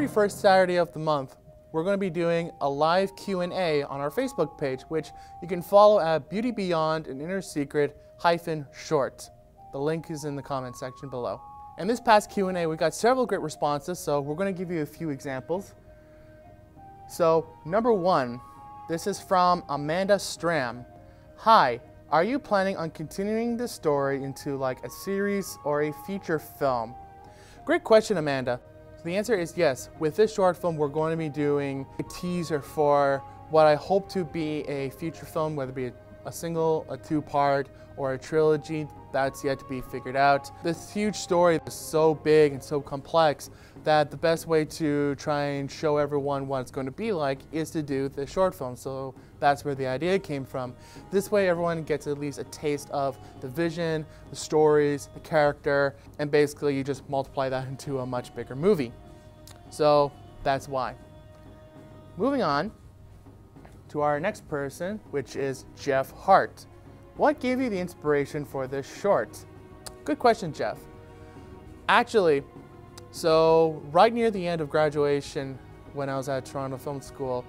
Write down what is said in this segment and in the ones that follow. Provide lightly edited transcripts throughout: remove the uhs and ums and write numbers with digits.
every first Saturday of the month, we're going to be doing a live Q&A on our Facebook page, which you can follow at Beauty Beyond an Inner Secret -short. The link is in the comment section below. And this past Q&A, we got several great responses, so we're going to give you a few examples. So, number one, this is from Amanda Stram. Hi, are you planning on continuing this story into like a series or a feature film? Great question, Amanda. So the answer is yes. With this short film, we're going to be doing a teaser for what I hope to be a feature film, whether it be a single, a two-part, or a trilogy. That's yet to be figured out. This huge story is so big and so complex that the best way to try and show everyone what it's going to be like is to do the short film. So that's where the idea came from. This way everyone gets at least a taste of the vision, the stories, the character, and basically you just multiply that into a much bigger movie. So that's why. Moving on to our next person, which is Jeff Hart. What gave you the inspiration for this short? Good question, Jeff. Actually, so right near the end of graduation, when I was at Toronto Film School,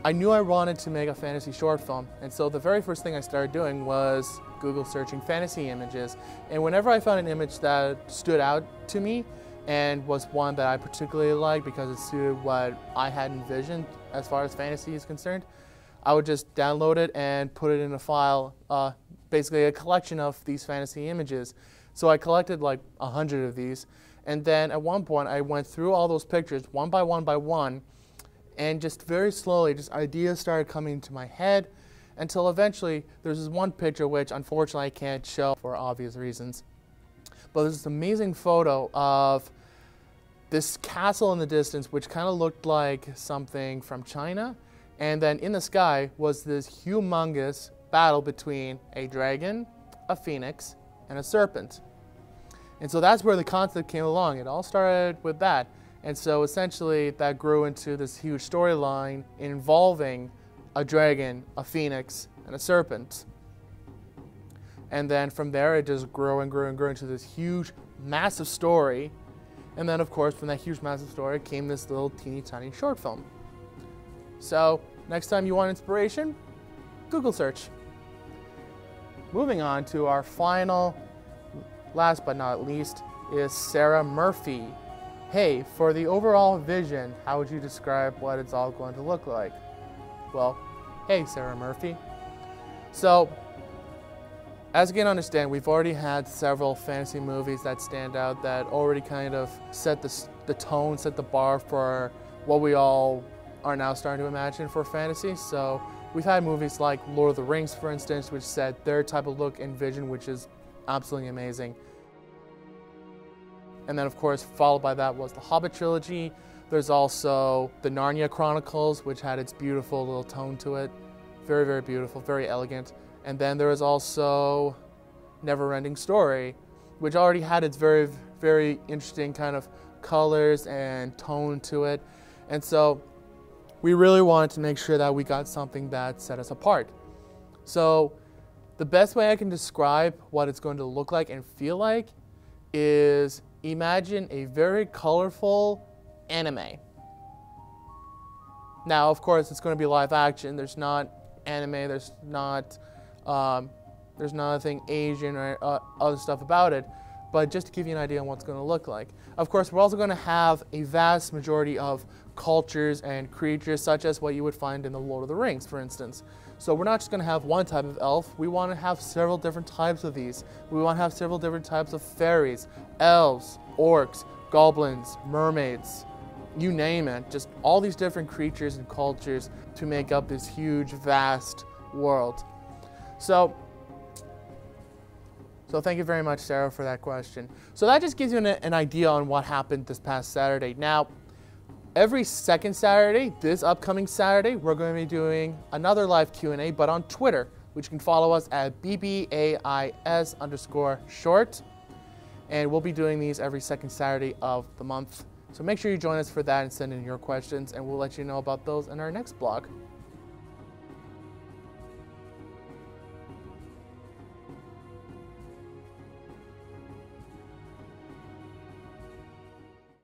I knew I wanted to make a fantasy short film. And so the very first thing I started doing was Google searching fantasy images. And whenever I found an image that stood out to me and was one that I particularly liked because it suited what I had envisioned as far as fantasy is concerned, I would just download it and put it in a file, basically a collection of these fantasy images. So I collected like 100 of these, and then at one point I went through all those pictures one by one, and just very slowly, just ideas started coming into my head until eventually there's this one picture which unfortunately I can't show for obvious reasons. But there's this amazing photo of this castle in the distance which kind of looked like something from China. And then in the sky was this humongous battle between a dragon, a phoenix, and a serpent. And so that's where the concept came along. It all started with that. And so essentially that grew into this huge storyline involving a dragon, a phoenix, and a serpent. And then from there it just grew and grew and grew into this huge, massive story. And then of course from that huge, massive story came this little teeny tiny short film. So next time you want inspiration, Google search. Moving on to our final, last but not least, is Sarah Murphy. Hey, for the overall vision, how would you describe what it's all going to look like? Well, hey Sarah Murphy. So, as you can understand, we've already had several fantasy movies that stand out that already kind of set the tone, set the bar for what we all are now starting to imagine for fantasy. So we've had movies like Lord of the Rings, for instance, which set their type of look and vision, which is absolutely amazing. And then of course, followed by that was the Hobbit trilogy. There's also the Narnia Chronicles, which had its beautiful little tone to it. Very, very beautiful, very elegant. And then there was also Neverending Story, which already had its very, very interesting kind of colors and tone to it. And so we really wanted to make sure that we got something that set us apart. So the best way I can describe what it's going to look like and feel like is imagine a very colorful anime. Now, of course, it's going to be live action. There's not anime. There's not nothing Asian or other stuff about it. But just to give you an idea on what it's going to look like. Of course, we're also going to have a vast majority of cultures and creatures, such as what you would find in the Lord of the Rings, for instance. So we're not just going to have one type of elf. We want to have several different types of these. We want to have several different types of fairies, elves, orcs, goblins, mermaids, you name it. Just all these different creatures and cultures to make up this huge, vast world. So thank you very much, Sarah, for that question. So that just gives you an idea on what happened this past Saturday. Now, every second Saturday, this upcoming Saturday, we're going to be doing another live Q&A, but on Twitter, which you can follow us at BBAIS_short. And we'll be doing these every second Saturday of the month. So make sure you join us for that and send in your questions, and we'll let you know about those in our next blog.